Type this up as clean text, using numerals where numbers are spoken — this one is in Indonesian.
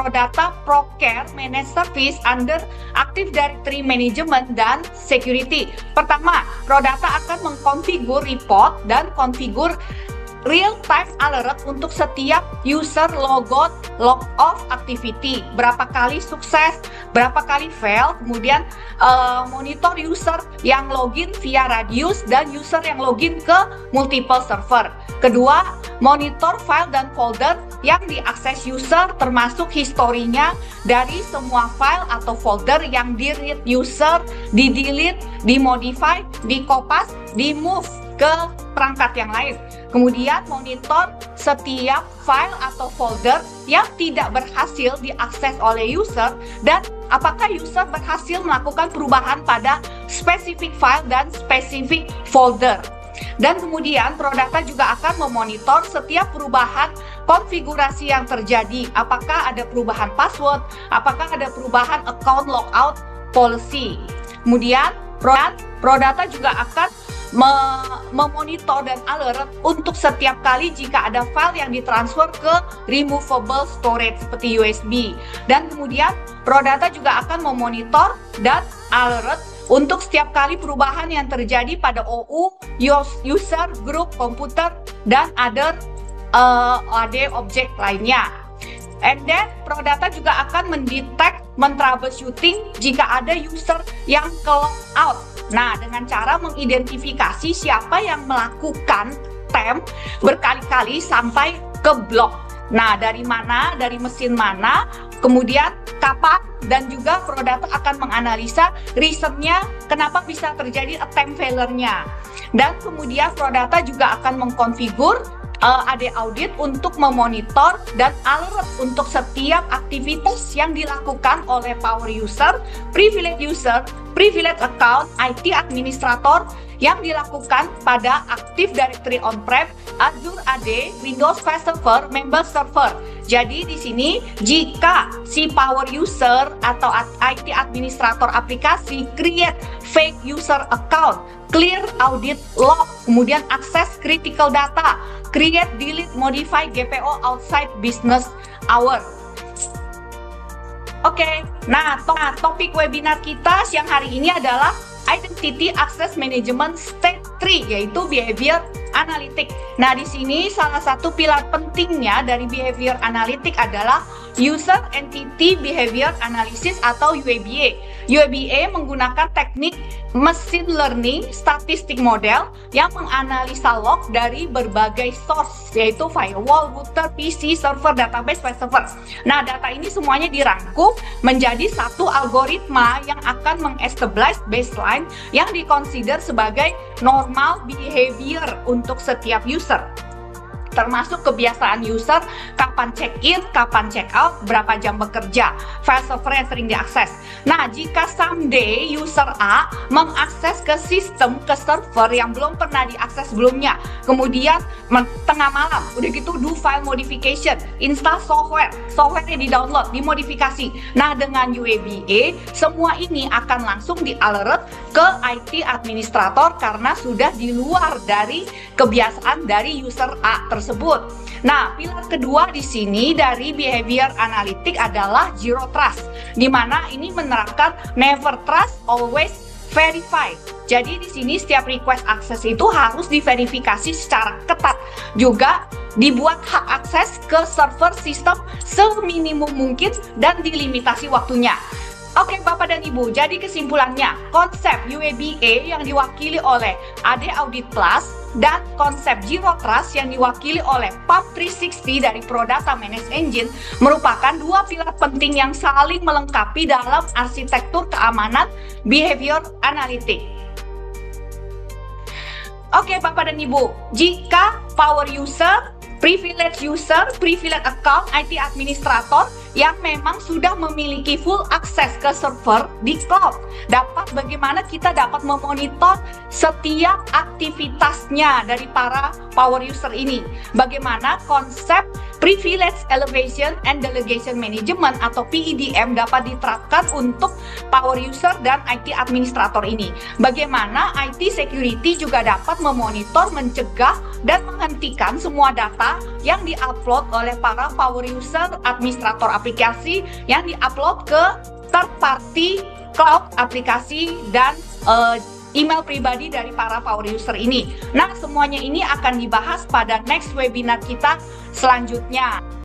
Prodata Procare Managed Service under Active Directory Management dan Security. Pertama, Prodata akan mengkonfigur report dan konfigur real-time alert untuk setiap user logout, log off activity. Berapa kali sukses, berapa kali fail, kemudian monitor user yang login via radius dan user yang login ke multiple server. Kedua, monitor file dan folder yang diakses user termasuk historinya dari semua file atau folder yang di-read user, di-delete, di-modify, di-kopas, di-move ke perangkat yang lain. Kemudian monitor setiap file atau folder yang tidak berhasil diakses oleh user dan apakah user berhasil melakukan perubahan pada spesifik file dan spesifik folder. Dan kemudian Prodata juga akan memonitor setiap perubahan konfigurasi yang terjadi. Apakah ada perubahan password, apakah ada perubahan account logout policy. Kemudian Prodata juga akan memonitor dan alert untuk setiap kali jika ada file yang ditransfer ke removable storage seperti USB. Dan kemudian Prodata juga akan memonitor dan alert untuk setiap kali perubahan yang terjadi pada OU, user, group, komputer, dan other AD objek lainnya. And then Prodata juga akan mendetek, men-troubleshooting jika ada user yang ke-log out. Nah, dengan cara mengidentifikasi siapa yang melakukan temp berkali-kali sampai ke blok. Nah, dari mana, dari mesin mana, kemudian kapan, dan juga Prodata akan menganalisa reasonnya kenapa bisa terjadi attempt failure-nya. Dan kemudian Prodata juga akan mengkonfigur AD audit untuk memonitor dan alert untuk setiap aktivitas yang dilakukan oleh power user, privilege account, IT administrator yang dilakukan pada Active Directory on-prem, Azure AD, Windows File Server, Member Server. Jadi di sini jika si power user atau IT administrator aplikasi create fake user account, clear audit log, kemudian akses critical data, create, delete, modify GPO outside business hour. Oke, nah topik webinar kita siang hari ini adalah Identity Access Management Stage 3, yaitu Behavior Analytic. Nah, di sini salah satu pilar pentingnya dari Behavior Analytic adalah User Entity Behavior Analysis atau UEBA. UEBA menggunakan teknik machine learning statistik model yang menganalisa log dari berbagai source, yaitu firewall, router, PC, server, database, file server. Nah, data ini semuanya dirangkum menjadi satu algoritma yang akan meng-establish baseline yang dikonsider sebagai normal behavior untuk setiap user, termasuk kebiasaan user, kapan check-in, kapan check-out, berapa jam bekerja, file server yang sering diakses. Nah, jika someday user A mengakses ke sistem, ke server yang belum pernah diakses sebelumnya, kemudian tengah malam, udah gitu do file modification, install software-nya di-download, dimodifikasi. Nah, dengan UEBA, semua ini akan langsung di-alert ke IT administrator karena sudah di luar dari kebiasaan dari user A tersebut. Nah, pilar kedua di sini dari behavior analytic adalah zero trust, di mana ini menerapkan never trust, always verify. Jadi di sini setiap request akses itu harus diverifikasi secara ketat. Juga dibuat hak akses ke server sistem seminimum mungkin dan dilimitasi waktunya. Oke Bapak dan Ibu, jadi kesimpulannya konsep UEBA yang diwakili oleh AD Audit Plus dan konsep Zero Trust yang diwakili oleh PAM 360 dari Prodata Managed Engine merupakan dua pilar penting yang saling melengkapi dalam arsitektur keamanan behavior analytic. Oke Bapak dan Ibu, jika power user, privilege account, IT administrator yang memang sudah memiliki full akses ke server di cloud, bagaimana kita dapat memonitor setiap aktivitasnya dari para power user ini. Bagaimana konsep Privilege Elevation and Delegation Management atau PEDM dapat diterapkan untuk power user dan IT administrator ini. Bagaimana IT security juga dapat memonitor, mencegah, dan menghentikan semua data yang diupload oleh para power user, administrator aplikasi, yang diupload ke third party cloud aplikasi dan email pribadi dari para power user ini. Nah, semuanya ini akan dibahas pada next webinar kita selanjutnya.